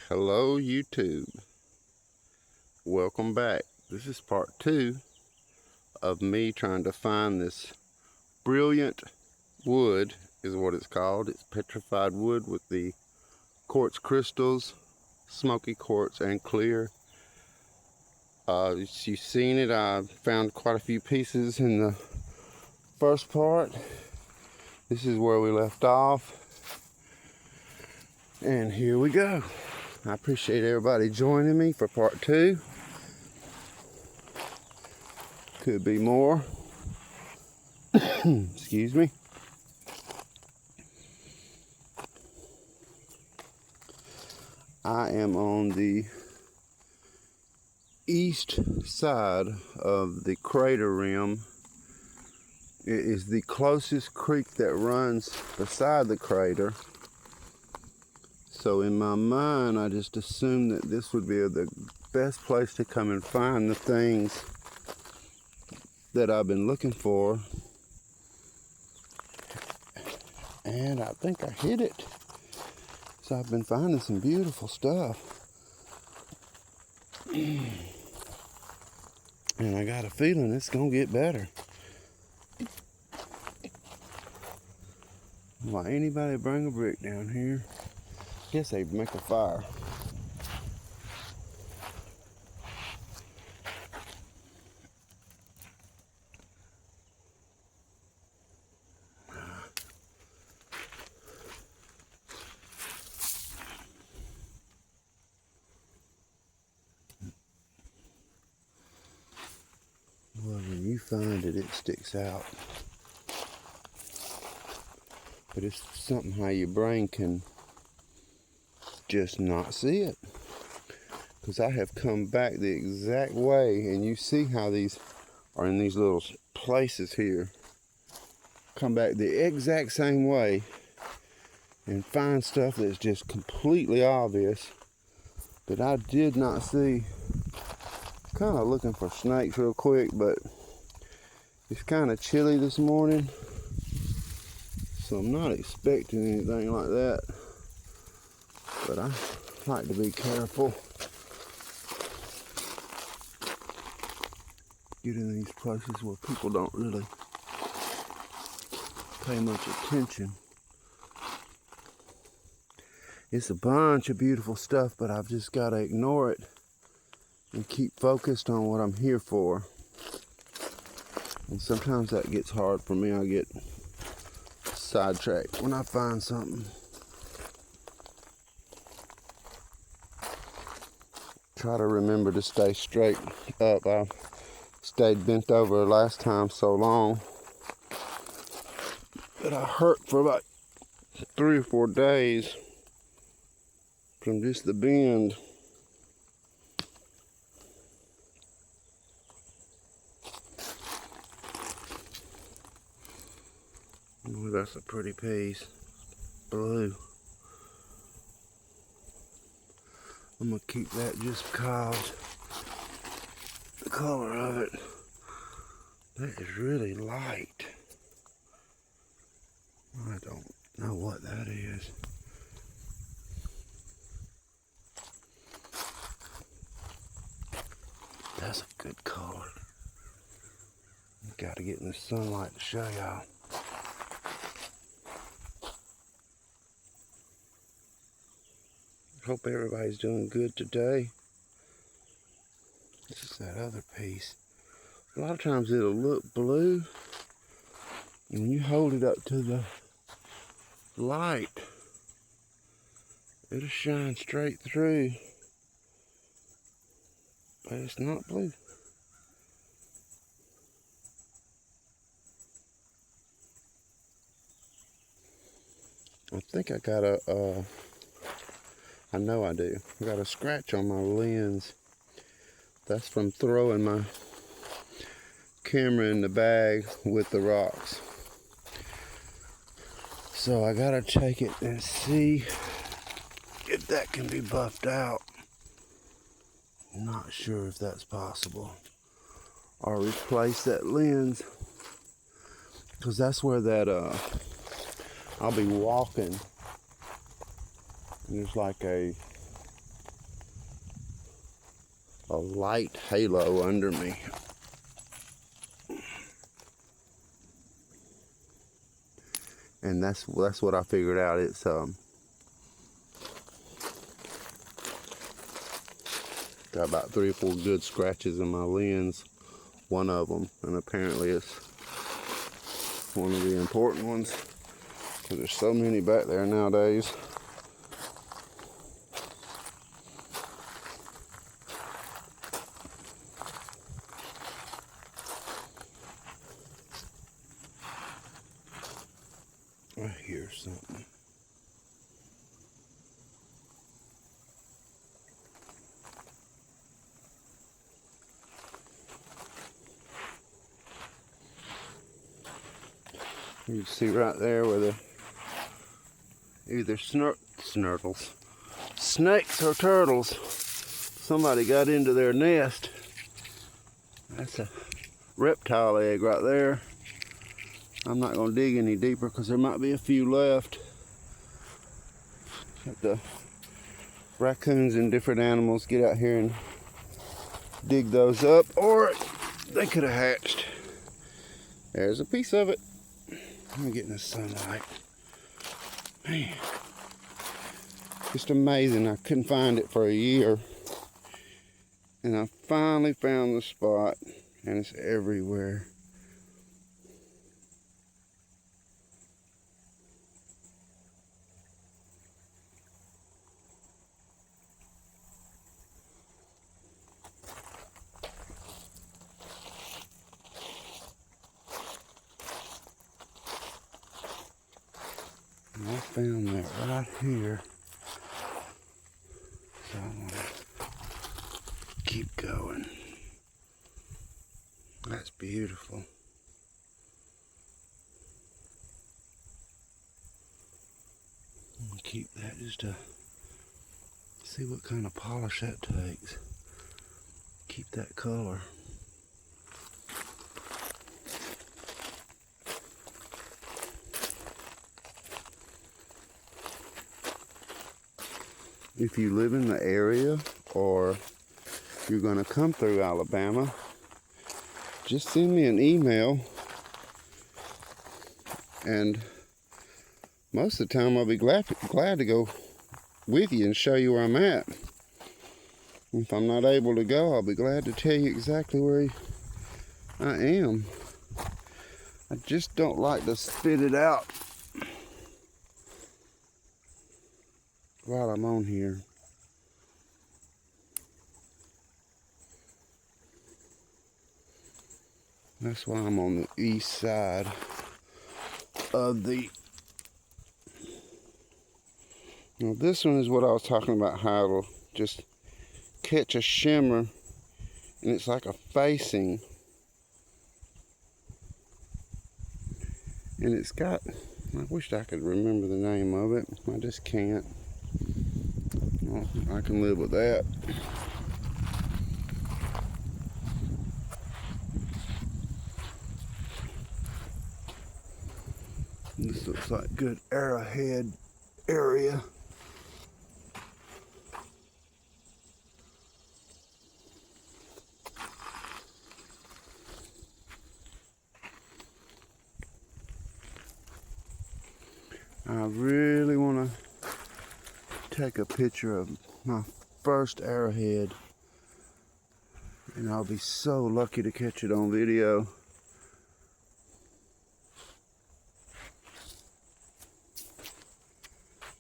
Hello YouTube, welcome back. This is part 2 of me trying to find this brilliant wood, is what it's called. It's petrified wood with the quartz crystals, smoky quartz and clear. You've seen it. I found quite a few pieces in the first part. This is where we left off, and here we go. I appreciate everybody joining me for part 2. Could be more. Excuse me. I am on the east side of the crater rim. It is the closest creek that runs beside the crater. So in my mind, I just assumed that this would be the best place to come and find the things that I've been looking for. And I think I hit it. So I've been finding some beautiful stuff. And I got a feeling it's gonna get better. Why anybody bring a brick down here? Guess they'd make a fire. Well, when you find it, it sticks out. But it's something how your brain can just not see it. Because I have come back the exact way, and you see how these are in these little places here. Come back the exact same way and find stuff that's just completely obvious that I did not see. Kind of looking for snakes real quick, but it's kind of chilly this morning, so I'm not expecting anything like that. But I like to be careful. Get in these places where people don't really pay much attention. It's a bunch of beautiful stuff, but I've just got to ignore it and keep focused on what I'm here for. And sometimes that gets hard for me. I get sidetracked when I find something. Try to remember to stay straight up. I stayed bent over last time so long that I hurt for about 3 or 4 days from just the bend. Ooh, that's a pretty piece. Blue. I'm gonna keep that just because the color of it. That is really light. I don't know what that is. That's a good color. Gotta get in the sunlight to show y'all. Hope everybody's doing good today. This is that other piece. A lot of times it'll look blue, and when you hold it up to the light, it'll shine straight through, but it's not blue. I think I got I know I do. I got a scratch on my lens. That's from throwing my camera in the bag with the rocks. So I gotta take it and see if that can be buffed out. I'm not sure if that's possible. Or replace that lens, because that's where that I'll be walking. There's like a a light halo under me. And that's what I figured out. It's got about 3 or 4 good scratches in my lens, one of them, and apparently it's one of the important ones because there's so many back there nowadays. I hear something. You see right there where the either snurtles, snakes or turtles. Somebody got into their nest. That's a reptile egg right there. I'm not going to dig any deeper because there might be a few left. But the raccoons and different animals get out here and dig those up, or they could have hatched. There's a piece of it. I'm getting the sunlight. Man, just amazing. I couldn't find it for a year. And I finally found the spot, and it's everywhere. And I found that right here. So I'm gonna keep going. That's beautiful. I'm gonna keep that just to see what kind of polish that takes. Keep that color. If you live in the area or you're going to come through Alabama, just send me an email, and most of the time I'll be glad to go with you and show you where I'm at. If I'm not able to go, I'll be glad to tell you exactly where I am. I just don't like to spit it out while I'm on here. That's why I'm on the east side of the... Now this one is what I was talking about, how it'll just catch a shimmer and it's like a facing. And it's got, I wish I could remember the name of it. I just can't. Well, I can live with that. This looks like good arrowhead area. I really want to take a picture of my first arrowhead, and I'll be so lucky to catch it on video.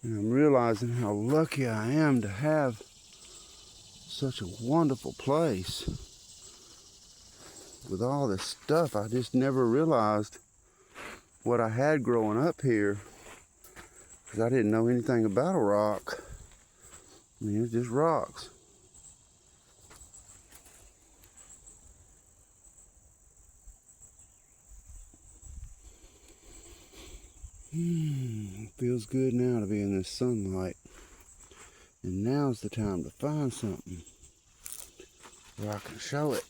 And I'm realizing how lucky I am to have such a wonderful place with all this stuff. I just never realized what I had growing up here, because I didn't know anything about a rock. I mean, it's just rocks. It feels good now to be in this sunlight. And now's the time to find something where I can show it.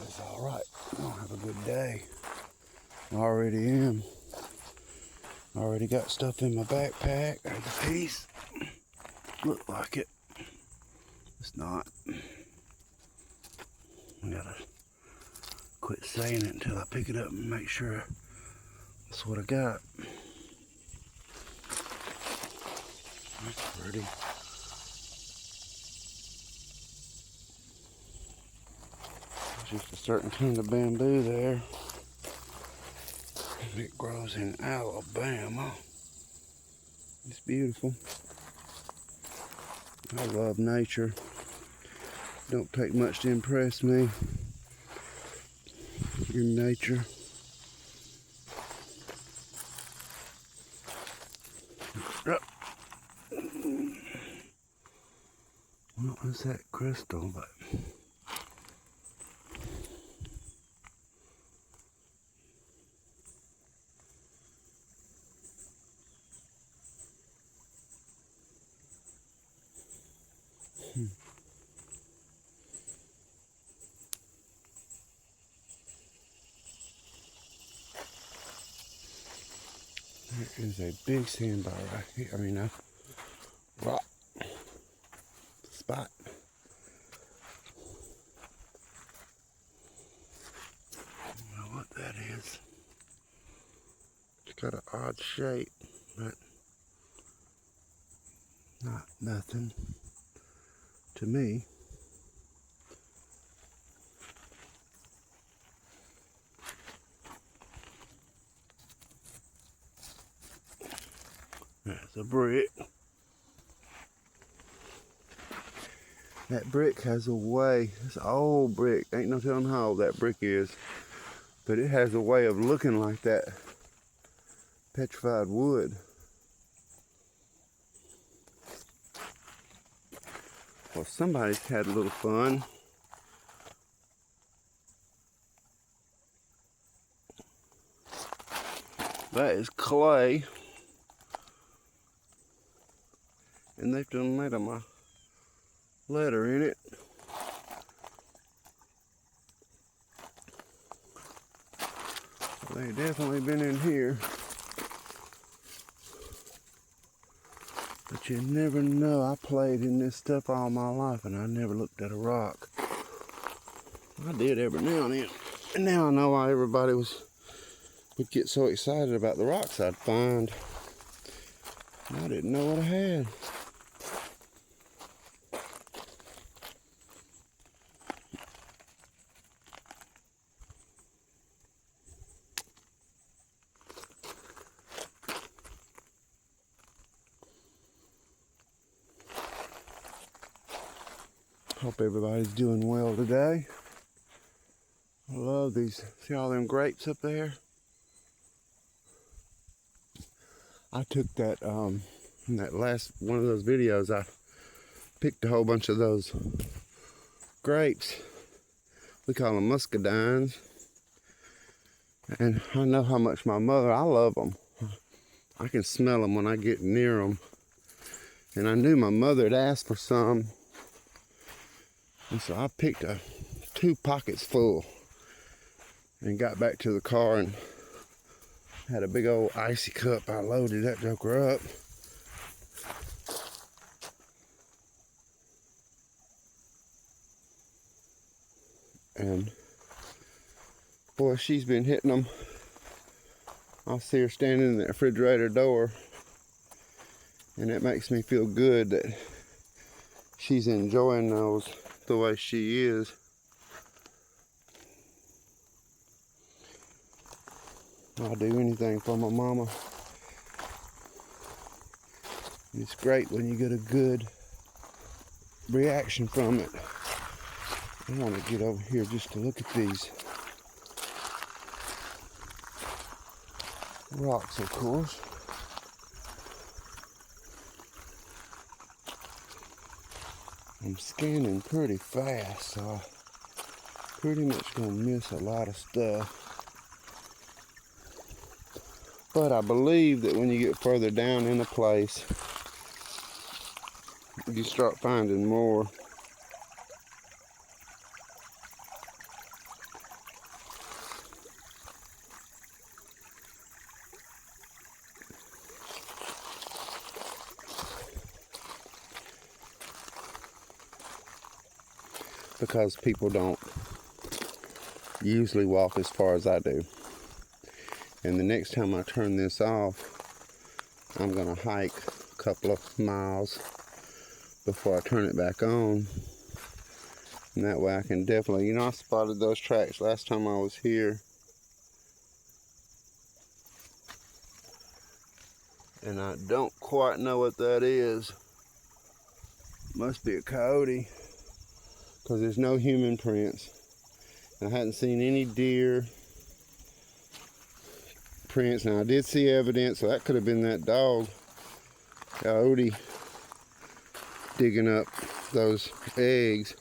It's alright. I'll have a good day. I already am. Already got stuff in my backpack. There's a piece. Look like it. It's not. I gotta quit saying it until I pick it up and make sure that's what I got. That's pretty. There's just a certain kind of bamboo there. It grows in Alabama. It's beautiful. I love nature. Don't take much to impress me in nature. What was that crystal? But there is a big sandbar right here. I mean, a rock spot. I don't know what that is. It's got an odd shape, but not nothing to me. That's a brick. That brick has a way, it's an old brick, ain't no telling how old that brick is, but it has a way of looking like that petrified wood. Well, somebody's had a little fun. That is clay. And they've done made a letter in it. They definitely been in here. But you never know. I played in this stuff all my life and I never looked at a rock. I did every now and then. And now I know why everybody would get so excited about the rocks I'd find. I didn't know what I had. Hope everybody's doing well today. I love these. See all them grapes up there? I took that in that last one of those videos. I picked a whole bunch of those grapes. We call them muscadines. And I know how much my mother, I love them. I can smell them when I get near them. And I knew my mother had asked for some. And so I picked 2 pockets full and got back to the car and had a big old icy cup. I loaded that joker up. And boy, she's been hitting them. I see her standing in the refrigerator door, and it makes me feel good that she's enjoying those the way she is. I'll do anything for my mama. It's great when you get a good reaction from it. I want to get over here just to look at these rocks, of course. I'm scanning pretty fast, so I pretty much gonna miss a lot of stuff. But I believe that when you get further down in a place, you start finding more. because people don't usually walk as far as I do. And the next time I turn this off, I'm gonna hike a couple of miles before I turn it back on. And that way I can definitely, I spotted those tracks last time I was here. And I don't quite know what that is. Must be a coyote, because there's no human prints. I hadn't seen any deer prints. Now I did see evidence, so that could have been that dog, coyote, digging up those eggs.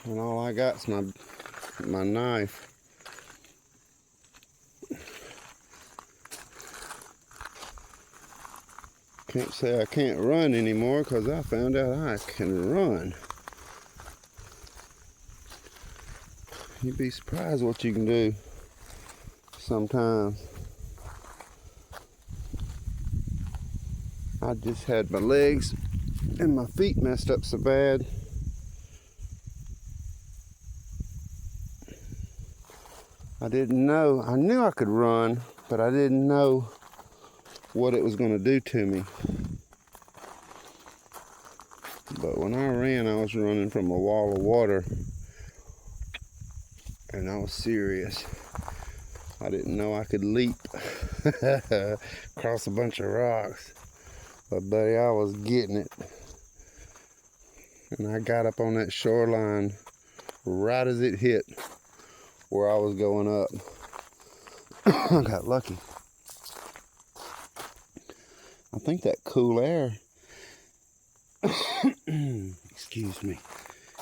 And all I got's my knife. Can't say I can't run anymore, because I found out I can run. You'd be surprised what you can do sometimes. I just had my legs and my feet messed up so bad. I didn't know. I knew I could run, but I didn't know what it was going to do to me. But when I ran, I was running from a wall of water, and I was serious. I didn't know I could leap across a bunch of rocks. But buddy, I was getting it. And I got up on that shoreline right as it hit where I was going up. I got lucky. I think that cool air, excuse me,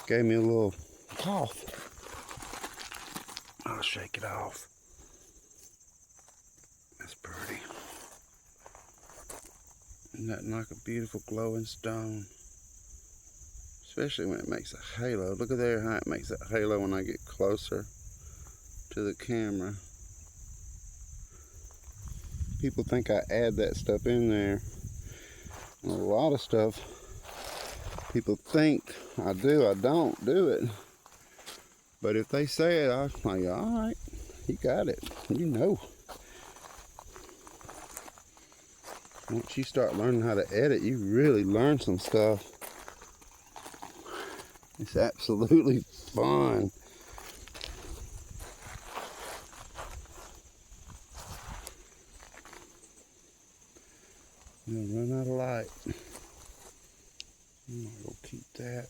gave me a little cough. I'll shake it off. That's pretty. Isn't that like a beautiful glowing stone? Especially when it makes a halo. Look at there how it makes that halo when I get closer to the camera. People think I add that stuff in there. And a lot of stuff people think I do. I don't do it. But if they say it, I'm like, all right, you got it. You know. Once you start learning how to edit, you really learn some stuff. It's absolutely fun. I'm gonna run out of light. I'm gonna go keep that.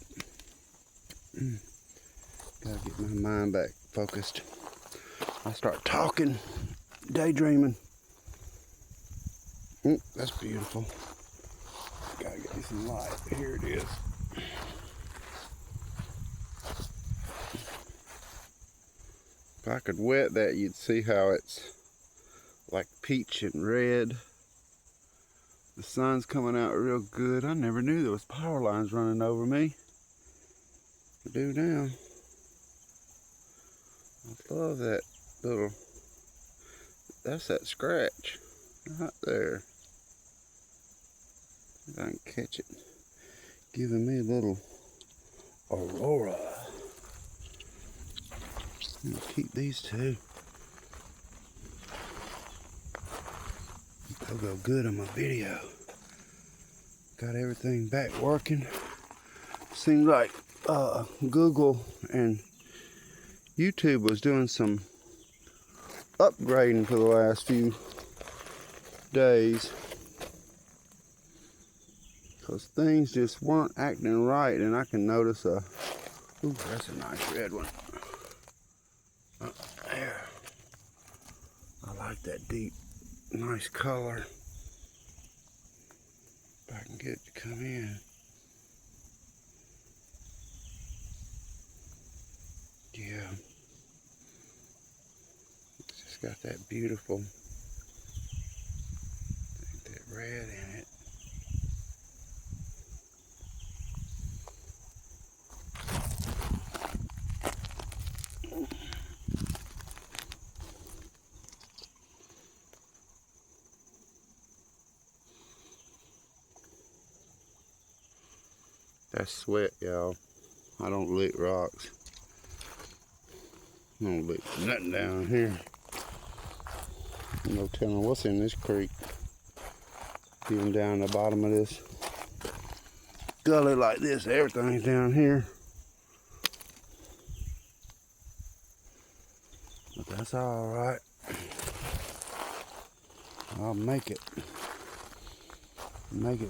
Gotta get my mind back focused. I start talking, daydreaming. That's beautiful. Gotta get me some light. Here it is. If I could wet that, you'd see how it's like peach and red. The sun's coming out real good. I never knew there was power lines running over me. I do now. I love that little, that's that scratch right there. If I can catch it. Giving me a little aurora. I'm gonna keep these two. They'll go good on my video. Got everything back working. Seems like Google and YouTube was doing some upgrading for the last few days. Because things just weren't acting right, and I can notice ooh, that's a nice red one. There. I like that deep, nice color. If I can get it to come in. Yeah. It's just got that beautiful, that red in it. That's sweat, y'all. I don't lick rocks. I don't lick nothing down here. No telling what's in this creek. Even down the bottom of this gully like this, everything's down here. But that's all right. I'll make it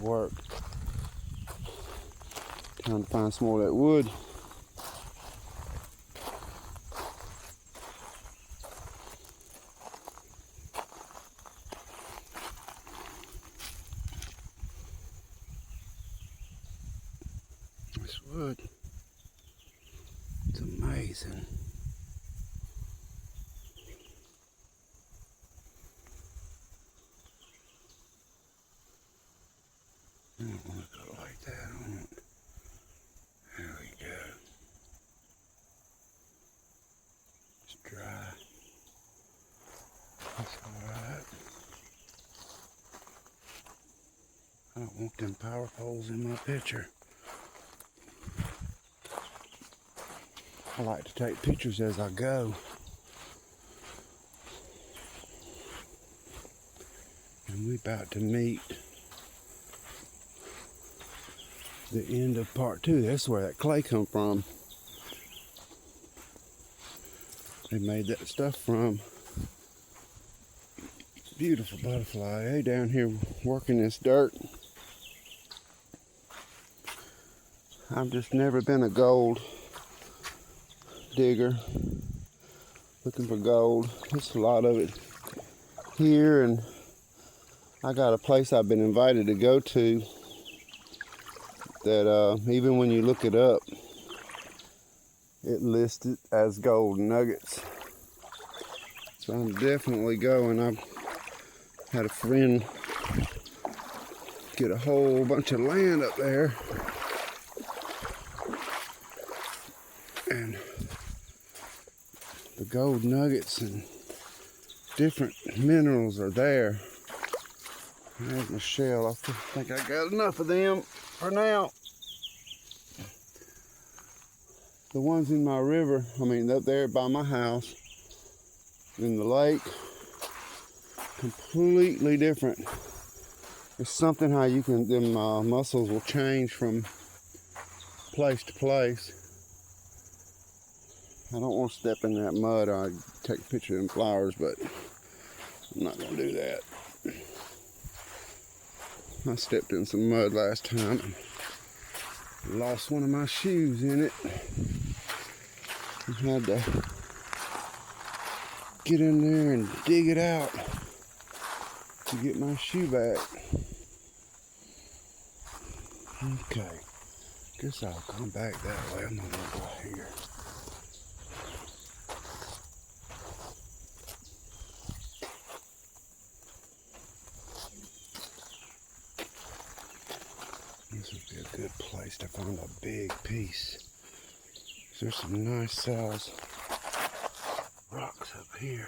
work. Time to find some more of that wood. This wood, it's amazing. I don't want to go like that. I want. There we go. It's dry. That's alright. I don't want them power poles in my picture. I like to take pictures as I go. And we about to meet the end of part 2. That's where that clay come from. They made that stuff from. Beautiful butterfly. Hey, down here working this dirt. I've just never been a gold digger looking for gold. There's a lot of it here, and I got a place I've been invited to go to that even when you look it up, it listed as gold nuggets. So I'm definitely going. I've had a friend get a whole bunch of land up there, and the gold nuggets and different minerals are there. There's my shell. I think I got enough of them for now. The ones in my river, I mean up there by my house, in the lake, completely different. It's something how you can, them mussels will change from place to place. I don't want to step in that mud. I'd take a picture of them flowers, but I'm not going to do that. I stepped in some mud last time and lost one of my shoes in it. I had to get in there and dig it out to get my shoe back. Okay, guess I'll come back that way. I'm not gonna go here. This would be a good place to find a big piece. There's some nice size rocks up here.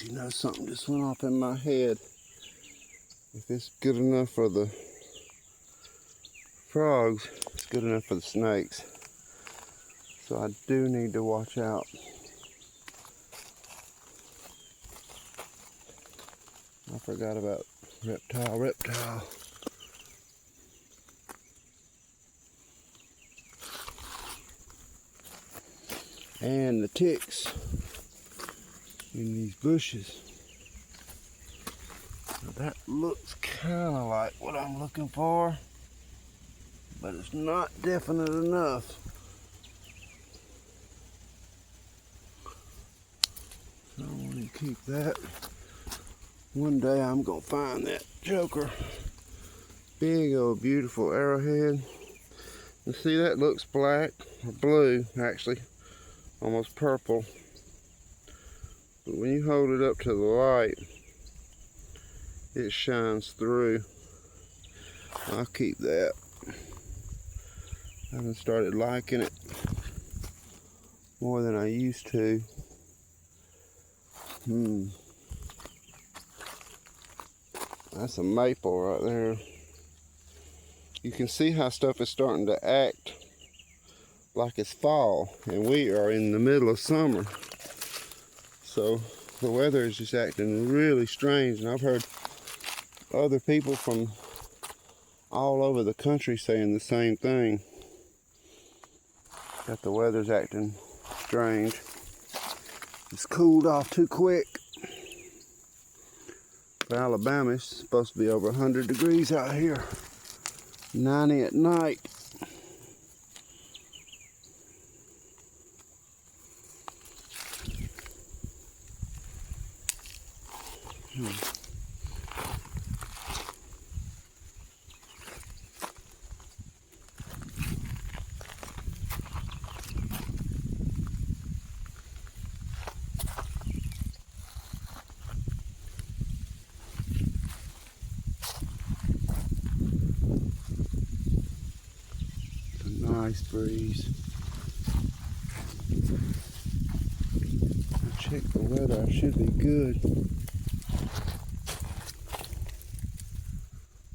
You know, something just went off in my head. If it's good enough for the frogs, it's good enough for the snakes. So I do need to watch out. I forgot about reptile. And the ticks in these bushes. Now that looks kind of like what I'm looking for, but it's not definite enough. So I want to keep that. One day I'm gonna find that joker. Big old beautiful arrowhead. And see, that looks black or blue actually, almost purple. But when you hold it up to the light, it shines through. I'll keep that. I haven't started liking it more than I used to. That's a maple right there. You can see how stuff is starting to act like it's fall, and we are in the middle of summer. So the weather is just acting really strange, and I've heard other people from all over the country saying the same thing, that the weather's acting strange. It's cooled off too quick. For Alabama, it's supposed to be over 100 degrees out here. 90 at night. Nice breeze. I checked the weather, I should be good.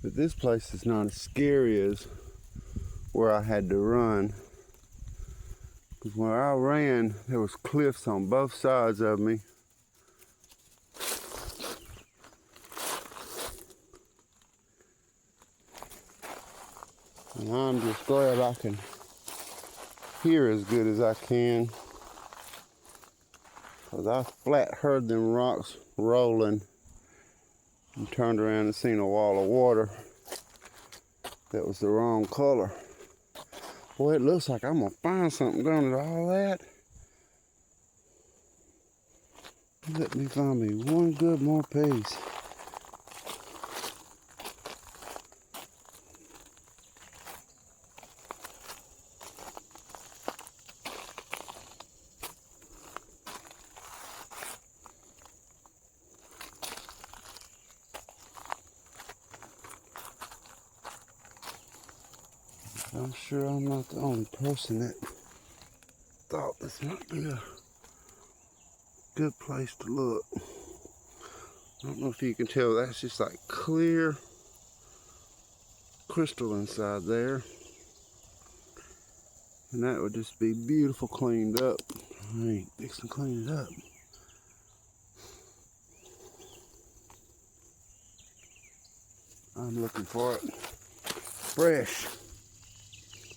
But this place is not as scary as where I had to run. Because where I ran, there was cliffs on both sides of me. And I'm just glad I can hear as good as I can. Because I flat heard them rocks rolling and turned around and seen a wall of water that was the wrong color. Boy, it looks like I'm gonna find something done to all that. Let me find me one good more piece. I'm sure I'm not the only person that thought this might be a good place to look. I don't know if you can tell, that's just like clear crystal inside there. And that would just be beautiful cleaned up. I ain't fixing to clean it up. I'm looking for it fresh.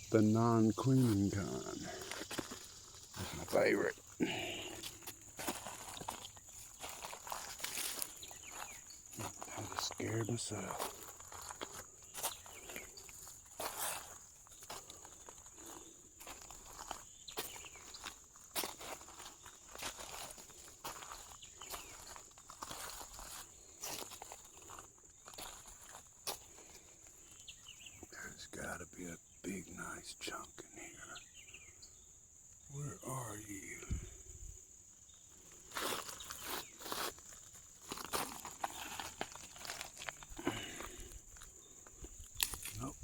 The non-cleaning kind. That's my favorite. I'm just scared myself. There's gotta be a big, nice chunk in here. Where are you? Nope.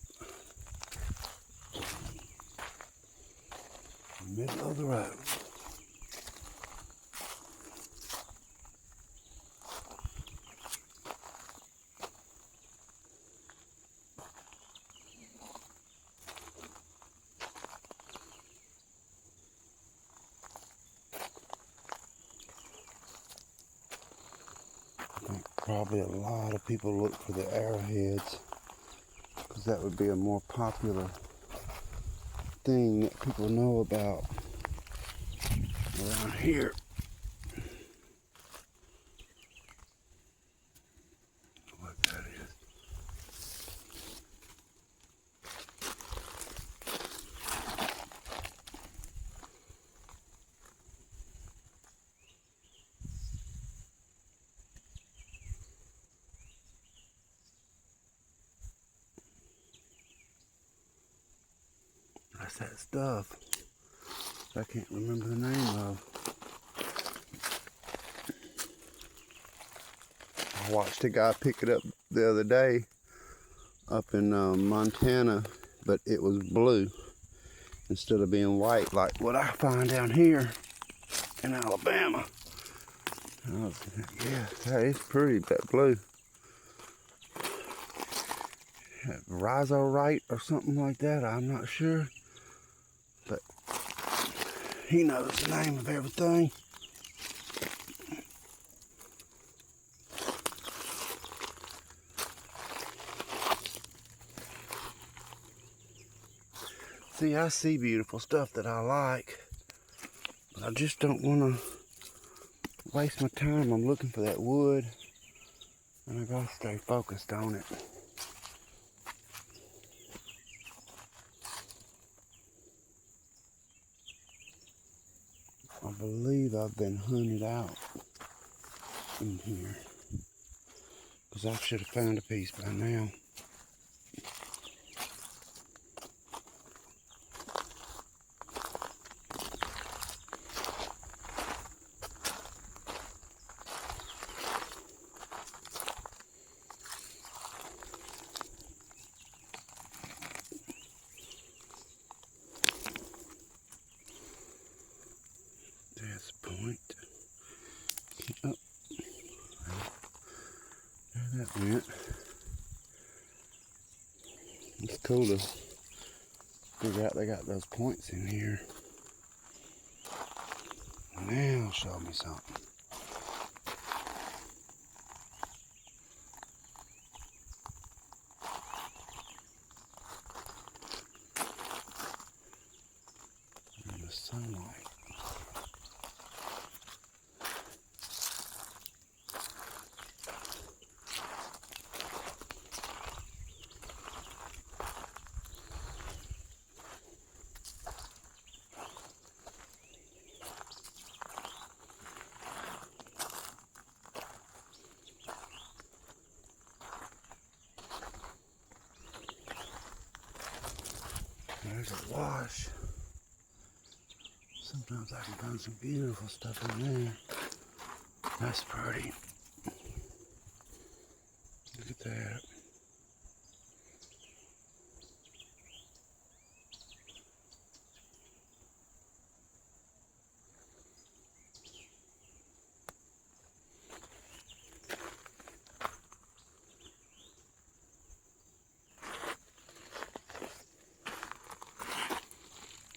Middle of the road. Probably a lot of people look for the arrowheads because that would be a more popular thing that people know about around here. What that is. That's that stuff. I can't remember the name of. I watched a guy pick it up the other day up in Montana, but it was blue instead of being white like what I find down here in Alabama. Yeah, that is pretty, that blue. Rhizorite or something like that, I'm not sure. But he knows the name of everything. See, I see beautiful stuff that I like, but I just don't want to waste my time. I'm looking for that wood, and I gotta stay focused on it. I believe I've been hunted out in here, because I should have found a piece by now. That's the point. Oh, there that went. It's cool to figure out they got those points in here. Now show me something. In the sunlight. There's a wash. Sometimes I can find some beautiful stuff in there. That's pretty. Look at that.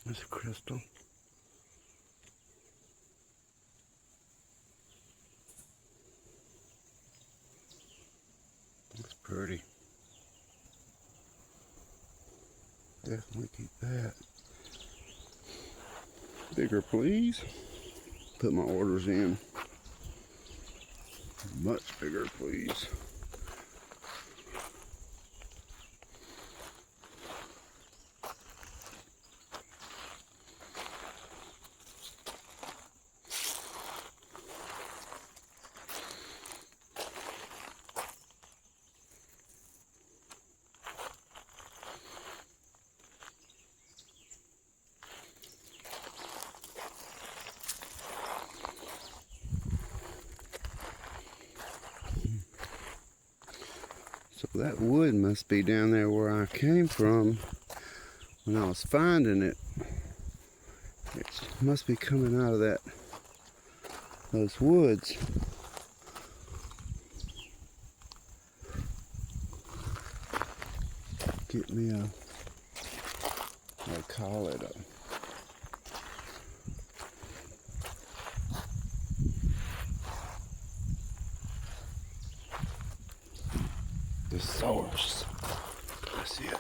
There's a crystal. Looks pretty. Definitely keep that. Bigger, please. Put my orders in. Much bigger, please. So that wood must be down there where I came from when I was finding it. It must be coming out of those woods. Get me I call it the source. That's it.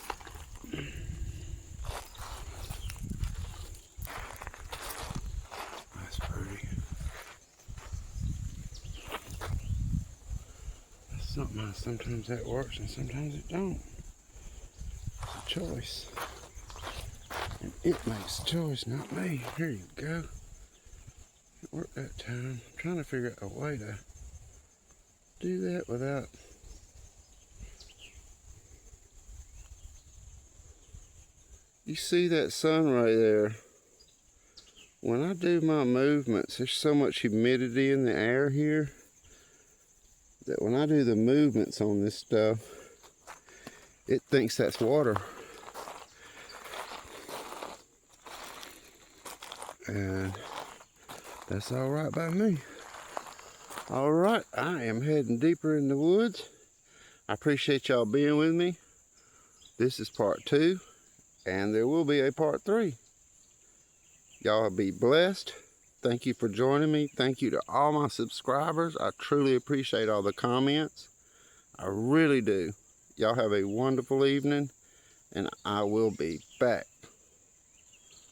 That's pretty. That's something. Sometimes that works and sometimes it don't. It's a choice. And it makes a choice, not me. Here you go. It worked that time. I'm trying to figure out a way to do that without you see that sun right there. when I do my movements, there's so much humidity in the air here that when I do the movements on this stuff, it thinks that's water. And that's all right by me. All right, I am heading deeper in the woods. I appreciate y'all being with me. This is part 2, and there will be a part 3. Y'all be blessed. Thank you for joining me. Thank you to all my subscribers. I truly appreciate all the comments. I really do. Y'all have a wonderful evening, and I will be back.